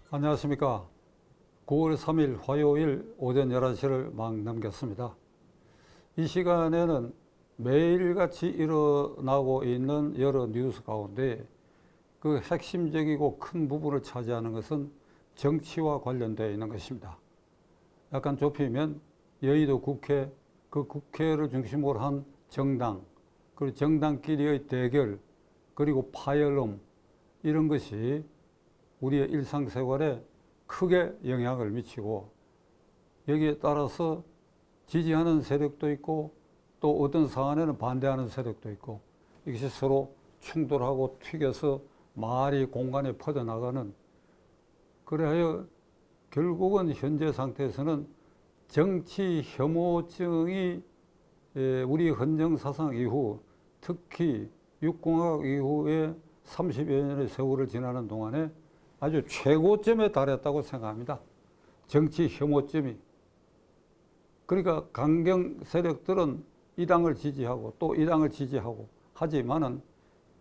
안녕하십니까. 9월 3일 화요일 오전 11시를 막 넘겼습니다. 이 시간에는 매일같이 일어나고 있는 여러 뉴스 가운데 그 핵심적이고 큰 부분을 차지하는 것은 정치와 관련되어 있는 것입니다. 약간 좁히면 여의도 국회, 그 국회를 중심으로 한 정당, 그리고 정당끼리의 대결, 그리고 파열음, 이런 것이 우리의 일상생활에 크게 영향을 미치고, 여기에 따라서 지지하는 세력도 있고 또 어떤 사안에는 반대하는 세력도 있고, 이것이 서로 충돌하고 튀겨서 말이 공간에 퍼져나가는, 그래야 결국은 현재 상태에서는 정치 혐오증이 우리 헌정사상 이후, 특히 육공화국 이후에 30여 년의 세월을 지나는 동안에 아주 최고점에 달했다고 생각합니다. 정치 혐오점이. 그러니까 강경 세력들은 이 당을 지지하고 또 이 당을 지지하고 하지만은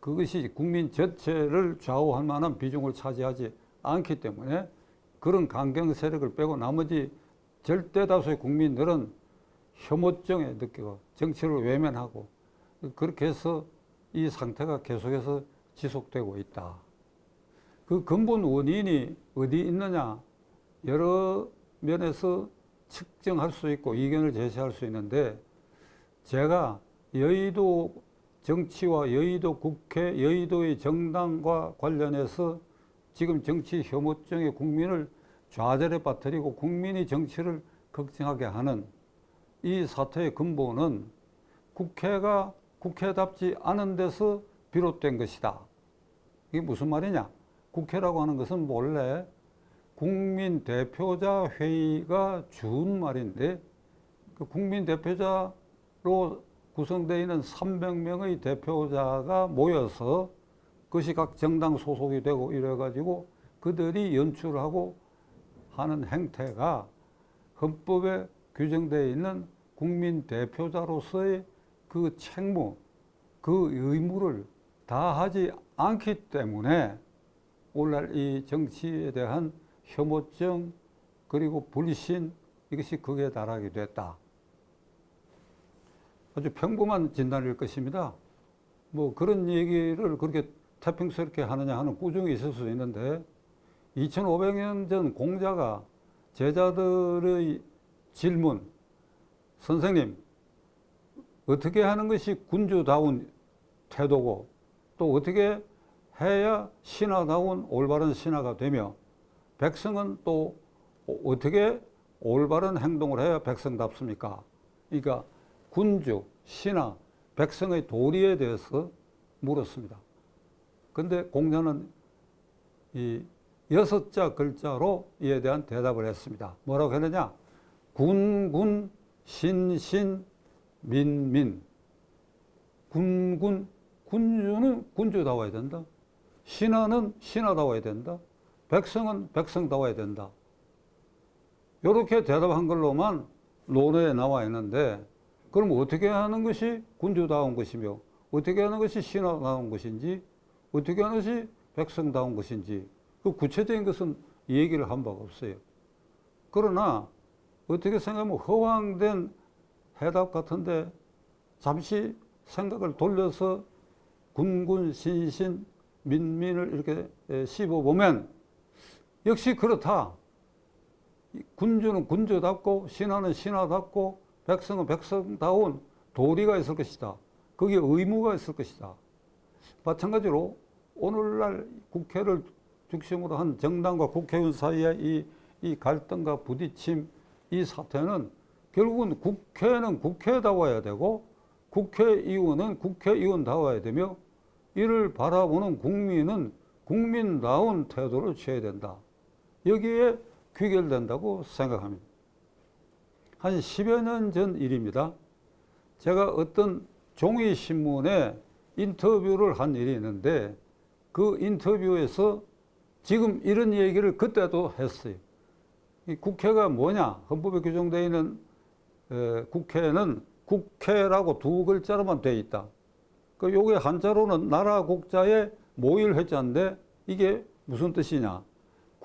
그것이 국민 전체를 좌우할 만한 비중을 차지하지 않기 때문에 그런 강경 세력을 빼고 나머지 절대 다수의 국민들은 혐오증에 느끼고 정치를 외면하고, 그렇게 해서 이 상태가 계속해서 지속되고 있다. 그 근본 원인이 어디 있느냐, 여러 면에서 측정할 수 있고 이견을 제시할 수 있는데, 제가 여의도 정치와 여의도 국회, 여의도의 정당과 관련해서 지금 정치 혐오증에 국민을 좌절에 빠뜨리고 국민이 정치를 걱정하게 하는 이 사태의 근본은 국회가 국회답지 않은 데서 비롯된 것이다. 이게 무슨 말이냐? 국회라고 하는 것은 원래 국민 대표자 회의가 준 말인데, 그 국민 대표자로 구성되어 있는 300명의 대표자가 모여서 그것이 각 정당 소속이 되고 이래가지고 그들이 연출하고 하는 행태가 헌법에 규정되어 있는 국민 대표자로서의 그 책무, 그 의무를 다하지 않기 때문에 오늘날 이 정치에 대한 혐오증 그리고 불신, 이것이 극에 달하게 됐다. 아주 평범한 진단일 것입니다. 뭐 그런 얘기를 그렇게 태평스럽게 하느냐 하는 꾸중이 있을 수 있는데, 2500년 전 공자가 제자들의 질문, 선생님 어떻게 하는 것이 군주다운 태도고 또 어떻게 해야 신하다운 올바른 신하가 되며, 백성은 또 어떻게 올바른 행동을 해야 백성답습니까? 그러니까 군주, 신하, 백성의 도리에 대해서 물었습니다. 근데 공자는 이 6자 글자로 이에 대한 대답을 했습니다. 뭐라고 했느냐? 군, 신, 민. 군주는 군주다워야 된다. 신하는 신하다워야 된다. 백성은 백성다워야 된다. 이렇게 대답한 걸로만 논어에 나와 있는데, 그럼 어떻게 하는 것이 군주다운 것이며 어떻게 하는 것이 신하다운 것인지 어떻게 하는 것이 백성다운 것인지, 그 구체적인 것은 얘기를 한 바가 없어요. 그러나 어떻게 생각하면 허황된 해답 같은데, 잠시 생각을 돌려서 군, 신, 민을 이렇게 씹어보면 역시 그렇다. 군주는 군주답고 신하는 신하답고 백성은 백성다운 도리가 있을 것이다. 거기에 의무가 있을 것이다. 마찬가지로 오늘날 국회를 중심으로 한 정당과 국회의원 사이의 이 갈등과 부딪힘, 이 사태는 결국은 국회는 국회다워야 되고 국회의원은 국회의원다워야 되며, 이를 바라보는 국민은 국민다운 태도를 취해야 된다. 여기에 귀결된다고 생각합니다. 한 10여 년 전 일입니다. 제가 어떤 종이신문에 인터뷰를 한 일이 있는데, 그 인터뷰에서 지금 이런 얘기를 그때도 했어요. 이 국회가 뭐냐? 헌법에 규정되어 있는 국회는 국회라고 두 글자로만 되어 있다. 그 요게 한자로는 나라 국자에 모일 회자인데 이게 무슨 뜻이냐?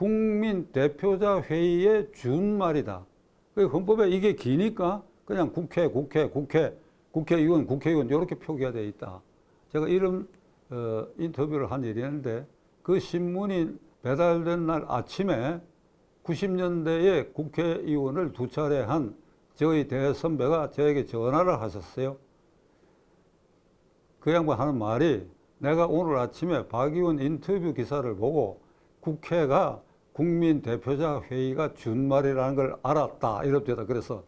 국민 대표자 회의의 준말이다. 그 헌법에 이게 기니까 그냥 국회의원 이렇게 표기가 되어 있다. 제가 이런 인터뷰를 한 일이 있는데 그 신문이 배달된 날 아침에 90년대에 국회의원을 2차례 한 저희 대선배가 저에게 전화를 하셨어요. 그 양반 하는 말이 내가 오늘 아침에 박 의원 인터뷰 기사를 보고 국회가 국민 대표자 회의가 준말이라는 걸 알았다. 이럽니다. 그래서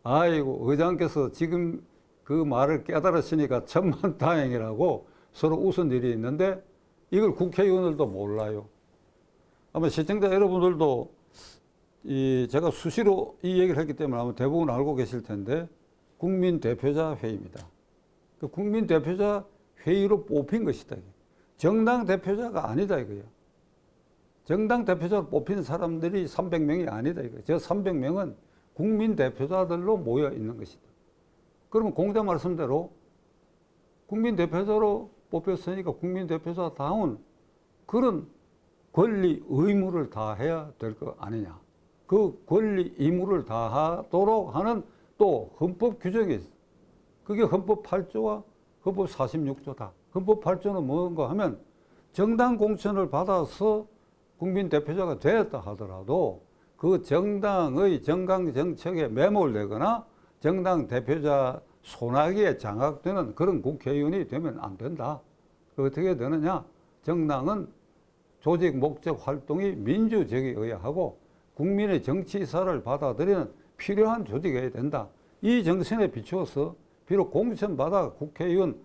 아이고 의장께서 지금 그 말을 깨달으시니까 천만다행이라고 서로 웃은 일이 있는데 이걸 국회의원들도 몰라요. 아마 시청자 여러분들도 제가 수시로 이 얘기를 했기 때문에 아마 대부분 알고 계실 텐데 국민 대표자 회의입니다. 그 국민 대표자 회의로 뽑힌 것이다. 정당 대표자가 아니다 이거예요. 정당 대표자로 뽑힌 사람들이 300명이 아니다 이거예요. 저 300명은 국민 대표자들로 모여 있는 것이다. 그러면 공자 말씀대로 국민 대표자로 뽑혔으니까 국민 대표자다운 그런 권리 의무를 다해야 될 거 아니냐. 그 권리 의무를 다하도록 하는 또 헌법 규정이 있어요. 그게 헌법 8조와 헌법 46조다. 헌법 8조는 뭔가 하면 정당 공천을 받아서 국민 대표자가 되었다 하더라도 그 정당의 정강 정책에 매몰되거나 정당 대표자 손아귀에 장악되는 그런 국회의원이 되면 안 된다. 어떻게 되느냐? 정당은 조직 목적 활동이 민주적에 의하고 국민의 정치 의사를 받아들이는 필요한 조직이어야 된다. 이 정신에 비추어서 비록 공천받아 국회의원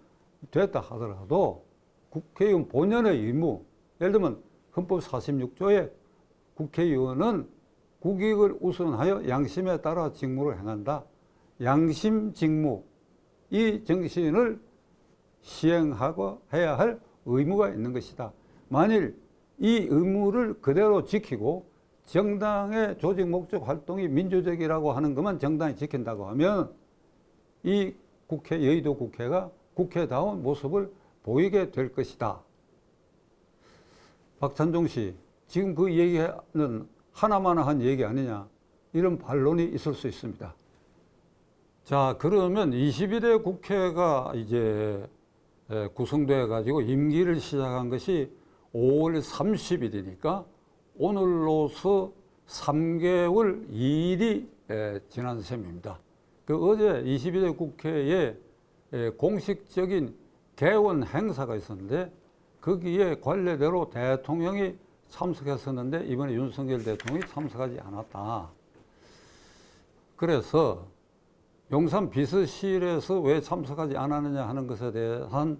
됐다 하더라도 국회의원 본연의 의무, 예를 들면 헌법 46조에 국회의원은 국익을 우선하여 양심에 따라 직무를 행한다. 양심 직무, 이 정신을 시행하고 해야 할 의무가 있는 것이다. 만일 이 의무를 그대로 지키고 정당의 조직 목적 활동이 민주적이라고 하는 것만 정당이 지킨다고 하면 이 여의도 국회가 국회다운 모습을 보이게 될 것이다. 박찬종 씨, 지금 그 얘기는 하나만 한 얘기 아니냐, 이런 반론이 있을 수 있습니다. 자, 그러면 21대 국회가 이제 구성돼 가지고 임기를 시작한 것이 5월 30일이니까 오늘로서 3개월 2일이 지난 셈입니다. 그 어제 22대 국회에 공식적인 개원 행사가 있었는데 거기에 관례대로 대통령이 참석했었는데 이번에 윤석열 대통령이 참석하지 않았다. 그래서 용산 비서실에서 왜 참석하지 않았느냐 하는 것에 대한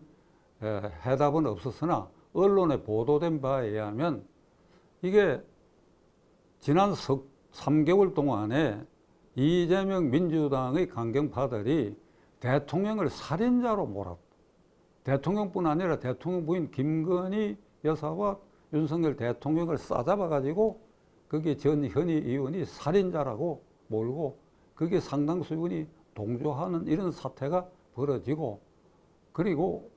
해답은 없었으나 언론에 보도된 바에 의하면 이게 지난 3개월 동안에 이재명 민주당의 강경파들이 대통령을 살인자로 몰았다. 대통령뿐 아니라 대통령 부인 김건희 여사와 윤석열 대통령을 싸잡아가지고 거기에 전현희 의원이 살인자라고 몰고 그게 상당수 의원이 동조하는 이런 사태가 벌어지고 그리고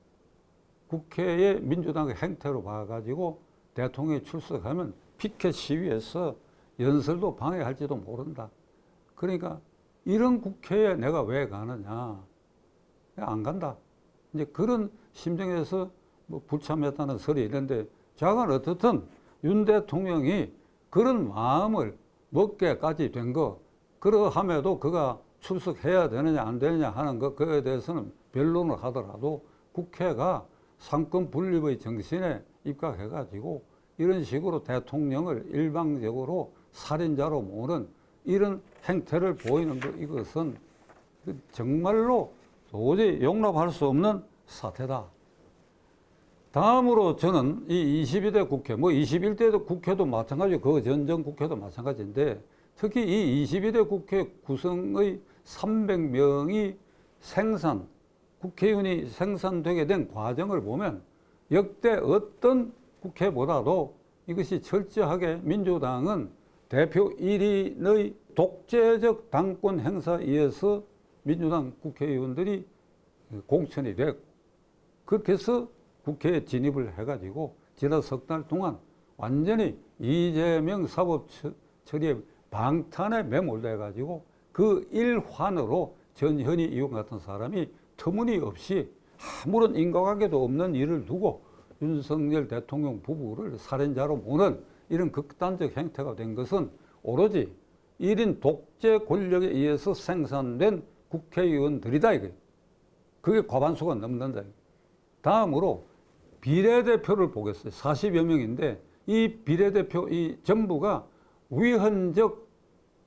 국회의 민주당의 행태로 봐가지고 대통령이 출석하면 피켓 시위에서 연설도 방해할지도 모른다. 그러니까 이런 국회에 내가 왜 가느냐. 안 간다. 이제 그런 심정에서 뭐 불참했다는 설이 있는데 자관 어떻든 윤 대통령이 그런 마음을 먹게까지 된 거, 그러함에도 그가 출석해야 되느냐 안 되느냐 하는 것, 그에 대해서는 변론을 하더라도 국회가 상권 분립의 정신에 입각해가지고 이런 식으로 대통령을 일방적으로 살인자로 모는 이런 행태를 보이는 것, 이것은 정말로 도저히 용납할 수 없는 사태다. 다음으로 저는 이 22대 국회, 뭐 21대 국회도 마찬가지고 그 전전 국회도 마찬가지인데 특히 이 22대 국회 구성의 300명이 국회의원이 생산되게 된 과정을 보면 역대 어떤 국회보다도 이것이 철저하게 민주당은 대표 1인의 독재적 당권 행사에 의해서 민주당 국회의원들이 공천이 됐고 그렇게 해서 국회에 진입을 해가지고 지난 석 달 동안 완전히 이재명 사법처리의 방탄에 매몰돼 가지고 그 일환으로 전현희 의원 같은 사람이 터무니없이 아무런 인과관계도 없는 일을 두고 윤석열 대통령 부부를 살인자로 모는 이런 극단적 행태가 된 것은 오로지 1인 독재 권력에 의해서 생산된 국회의원들이다 이거예요. 그게 과반수가 넘는다. 다음으로 비례대표를 보겠어요. 40여 명인데 이 비례대표 이 전부가 위헌적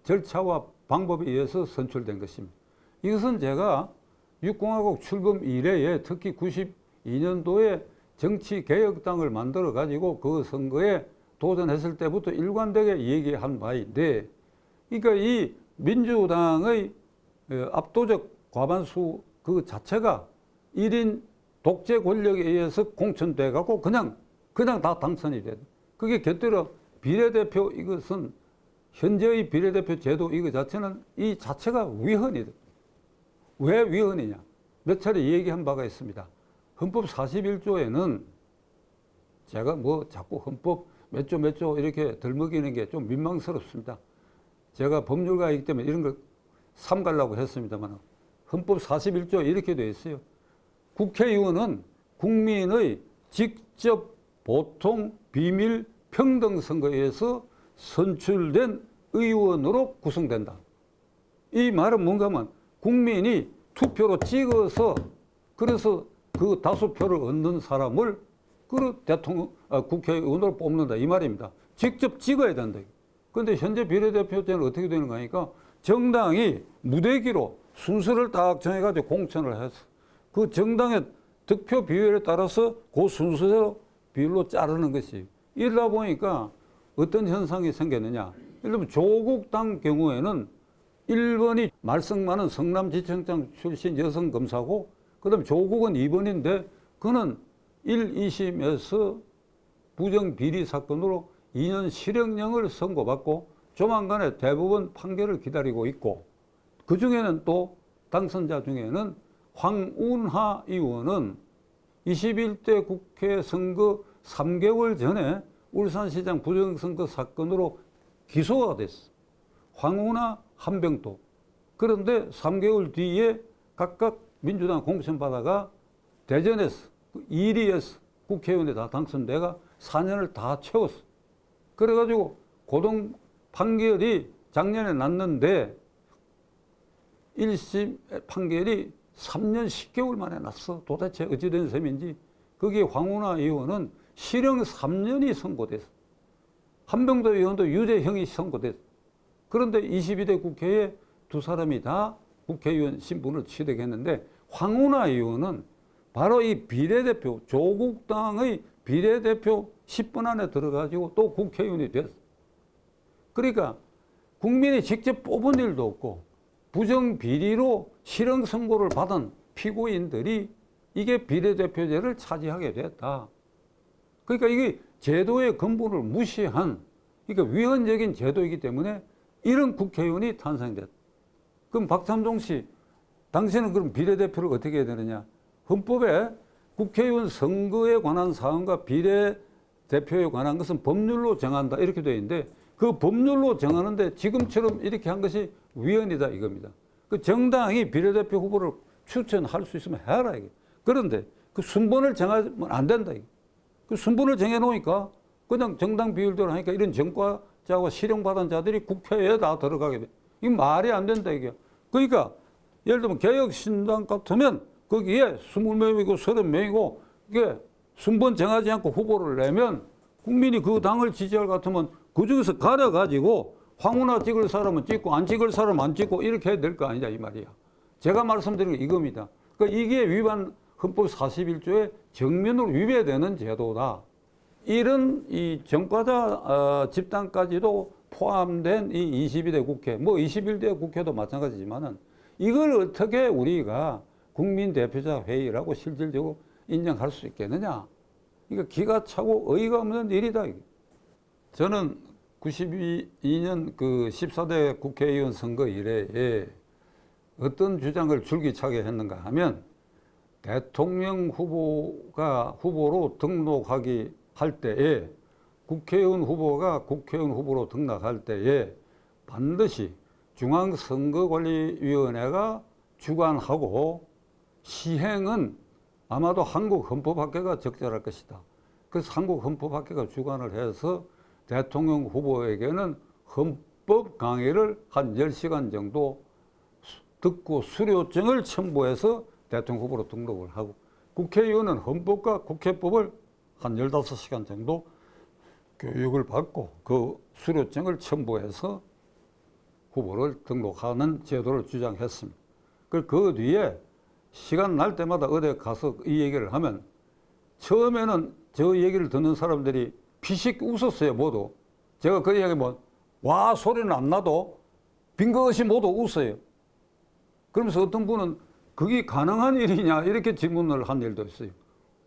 절차와 방법에 의해서 선출된 것입니다. 이것은 제가 육공화국 출범 이래에 특히 92년도에 정치개혁당을 만들어 가지고 그 선거에 도전했을 때부터 일관되게 얘기한 바인데, 그러니까 이 민주당의 압도적 과반수 그 자체가 1인 독재 권력에 의해서 공천돼 갖고 그냥 다 당선이 돼. 그게 곁들여 비례대표 이것은 현재의 비례대표 제도 이거 자체는 이 자체가 위헌이다. 왜 위헌이냐? 몇 차례 얘기한 바가 있습니다. 헌법 41조에는 제가 뭐 자꾸 헌법 몇 조 이렇게 들먹이는 게 좀 민망스럽습니다. 제가 법률가이기 때문에 이런 걸 삼가려고 했습니다만 헌법 41조에 이렇게 되어 있어요. 국회의원은 국민의 직접 보통 비밀 평등 선거에서 선출된 의원으로 구성된다. 이 말은 뭔가 하면 국민이 투표로 찍어서 그래서 그 다수표를 얻는 사람을 국회의원으로 뽑는다 이 말입니다. 직접 찍어야 된다. 그런데 현재 비례대표제는 어떻게 되는가 하니까 정당이 무대기로 순서를 딱 정해가지고 공천을 해서 그 정당의 득표 비율에 따라서 그 순서대로 비율로 자르는 것이 이러다 보니까 어떤 현상이 생겼느냐. 예를 들면 조국당 경우에는 1번이 말썽 많은 성남지청장 출신 여성 검사고 그다음에 조국은 2번인데 그는 1, 2심에서 부정비리 사건으로 2년 실형령을 선고받고 조만간에 대법원 판결을 기다리고 있고 그중에는 또 당선자 중에는 황운하 의원은 21대 국회 선거 3개월 전에 울산시장 부정선거 사건으로 기소가 됐어. 황운하, 한병도. 그런데 3개월 뒤에 각각 민주당 공천받아가 대전에서 이리에서 국회의원에 다 당선돼가 4년을 다 채웠어. 그래가지고 고등 판결이 작년에 났는데 1심 판결이 3년 10개월 만에 났어. 도대체 어찌된 셈인지. 거기에 황운하 의원은 실형 3년이 선고됐어. 한병도 의원도 유죄형이 선고됐어. 그런데 22대 국회에 두 사람이 다 국회의원 신분을 취득했는데 황운하 의원은 바로 이 비례대표, 조국당의 비례대표 10번 안에 들어가지고 또 국회의원이 됐어. 그러니까 국민이 직접 뽑은 일도 없고 부정비리로 실형 선고를 받은 피고인들이 이게 비례대표제를 차지하게 됐다. 그러니까 이게 제도의 근본을 무시한 그러니까 위헌적인 제도이기 때문에 이런 국회의원이 탄생됐다. 그럼 박찬종 씨, 당신은 그럼 비례대표를 어떻게 해야 되느냐? 헌법에 국회의원 선거에 관한 사항과 비례대표에 관한 것은 법률로 정한다 이렇게 되어 있는데 그 법률로 정하는데 지금처럼 이렇게 한 것이 위헌이다 이겁니다. 그 정당이 비례대표 후보를 추천할 수 있으면 해라 이게. 그런데 그 순번을 정하면 안 된다 이게. 그 순번을 정해놓으니까 그냥 정당 비율대로 하니까 이런 전과자와 실형받은 자들이 국회에 다 들어가게 돼. 이게 말이 안 된다 이게. 그러니까 예를 들면 개혁신당 같으면 거기에 20명이고 30명이고 이게 순번 정하지 않고 후보를 내면 국민이 그 당을 지지할 것 같으면 그중에서 가려가지고 황운하 찍을 사람은 찍고 안 찍을 사람은 안 찍고 이렇게 해야 될 거 아니냐 이 말이야. 제가 말씀드린 게 이겁니다. 그러니까 이게 위반 헌법 41조에 정면으로 위배되는 제도다. 이런 이 전과자 집단까지도 포함된 이 22대 국회, 뭐 21대 국회도 마찬가지지만은 이걸 어떻게 우리가 국민대표자 회의라고 실질적으로 인정할 수 있겠느냐? 이거 기가 차고 어이가 없는 일이다. 저는 92년 그 14대 국회의원 선거 이래에 어떤 주장을 줄기차게 했는가 하면 대통령 후보가 후보로 등록하기 할 때에 국회의원 후보가 국회의원 후보로 등락할 때에 반드시 중앙선거관리위원회가 주관하고 시행은 아마도 한국헌법학회가 적절할 것이다. 그래서 한국헌법학회가 주관을 해서 대통령 후보에게는 헌법 강의를 한 10시간 정도 듣고 수료증을 첨부해서 대통령 후보로 등록을 하고, 국회의원은 헌법과 국회법을 한 15시간 정도 교육을 받고 그 수료증을 첨부해서 후보를 등록하는 제도를 주장했습니다. 그 뒤에 시간 날 때마다 어디 가서 이 얘기를 하면 처음에는 저 얘기를 듣는 사람들이 피식 웃었어요, 모두. 제가 그 얘기하면 와 소리는 안 나도 빙긋이 모두 웃어요. 그러면서 어떤 분은 그게 가능한 일이냐 이렇게 질문을 한 일도 있어요.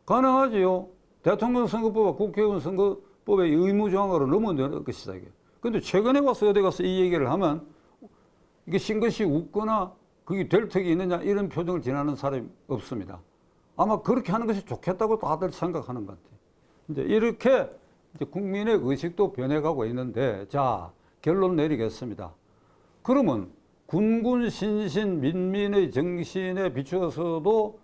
가능하지요. 대통령 선거법과 국회의원 선거법의 의무조항으로 넘어가는 것이다. 그런데 최근에 와서 어디 가서 이 얘기를 하면 이게 싱긋이 웃거나 그게 될 턱이 있느냐 이런 표정을 지나는 사람이 없습니다. 아마 그렇게 하는 것이 좋겠다고 다들 생각하는 것 같아요. 이제 이렇게 이제 국민의 의식도 변해가고 있는데, 자, 결론 내리겠습니다. 그러면 군군 신신 민민의 정신에 비추어서도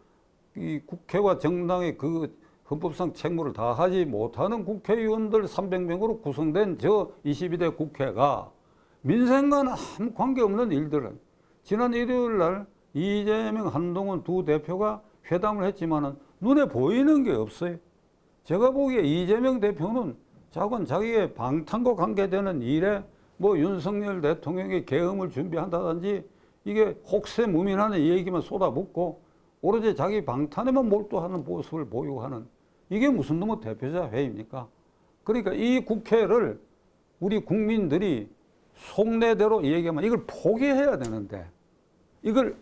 이 국회와 정당의 그 헌법상 책무를 다하지 못하는 국회의원들 300명으로 구성된 저 22대 국회가 민생과는 아무 관계없는 일들을, 지난 일요일 날 이재명, 한동훈 두 대표가 회담을 했지만은 눈에 보이는 게 없어요. 제가 보기에 이재명 대표는 자기의 방탄과 관계되는 일에 뭐 윤석열 대통령의 계엄을 준비한다든지 이게 혹세무민하는 얘기만 쏟아붓고 오로지 자기 방탄에만 몰두하는 모습을 보이고 하는, 이게 무슨 놈의 대표자 회의입니까? 그러니까 이 국회를 우리 국민들이 속내대로 얘기하면 이걸 포기해야 되는데, 이걸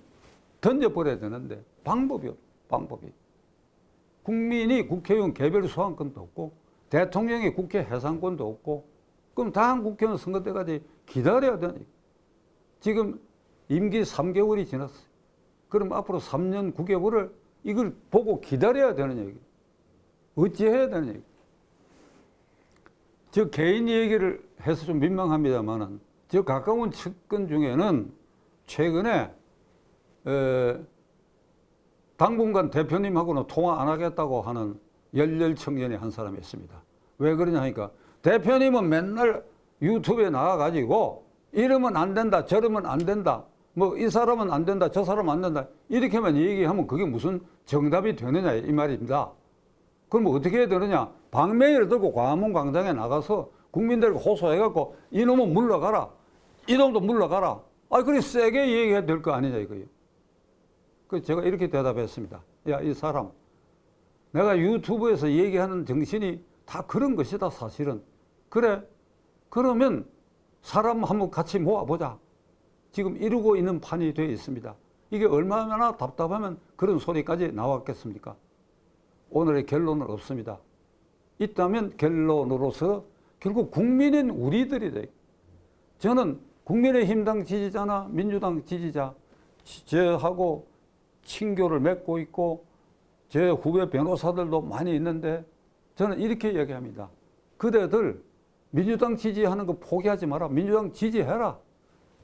던져버려야 되는데 방법이. 국민이 국회의원 개별 소환권도 없고 대통령이 국회 해산권도 없고, 그럼 다음 국회의원 선거 때까지 기다려야 되는, 지금 임기 3개월이 지났어요. 그럼 앞으로 3년 9개월을 이걸 보고 기다려야 되는 얘기. 어찌해야 되는 얘기. 저 개인 얘기를 해서 좀 민망합니다만은 저 가까운 측근 중에는 최근에 당분간 대표님하고는 통화 안 하겠다고 하는 열렬 청년이 한 사람이 있습니다. 왜 그러냐 하니까 대표님은 맨날 유튜브에 나와가지고 이러면 안 된다, 저러면 안 된다, 뭐 이 사람은 안 된다, 저 사람은 안 된다 이렇게만 얘기하면 그게 무슨 정답이 되느냐 이 말입니다. 그럼 어떻게 해야 되느냐? 방맹이를 들고 광화문 광장에 나가서 국민들을 호소해갖고 이놈은 물러가라, 이놈도 물러가라. 그래 세게 얘기해야 될 거 아니냐 이거예요. 그 제가 이렇게 대답했습니다. 야, 이 사람, 내가 유튜브에서 얘기하는 정신이 다 그런 것이다 사실은. 그래, 그러면 사람 한번 같이 모아보자. 지금 이루고 있는 판이 되어 있습니다. 이게 얼마나 답답하면 그런 소리까지 나왔겠습니까? 오늘의 결론은 없습니다. 있다면 결론으로서 결국 국민인 우리들이다. 저는 국민의힘당 지지자나 민주당 지지자, 저하고 친교를 맺고 있고 제 후배 변호사들도 많이 있는데 저는 이렇게 얘기합니다. 그대들 민주당 지지하는 거 포기하지 마라. 민주당 지지해라.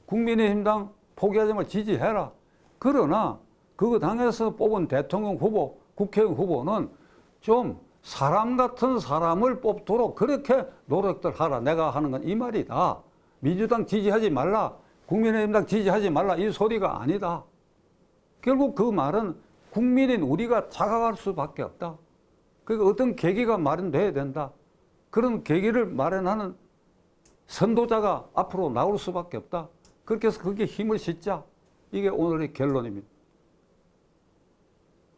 국민의힘당 포기하지 말고 지지해라. 그러나 그 당에서 뽑은 대통령 후보, 국회의원 후보는 좀 사람 같은 사람을 뽑도록 그렇게 노력들 하라. 내가 하는 건 이 말이다. 민주당 지지하지 말라, 국민의힘당 지지하지 말라 이 소리가 아니다. 결국 그 말은 국민인 우리가 자각할 수밖에 없다. 그러니까 어떤 계기가 마련돼야 된다. 그런 계기를 마련하는 선도자가 앞으로 나올 수밖에 없다. 그렇게 해서 그게 힘을 싣자. 이게 오늘의 결론입니다.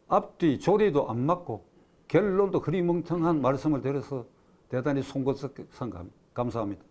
앞뒤 조리도 안 맞고 결론도 흐리멍텅한 말씀을 드려서 대단히 송구스럽게 생각합니다. 감사합니다.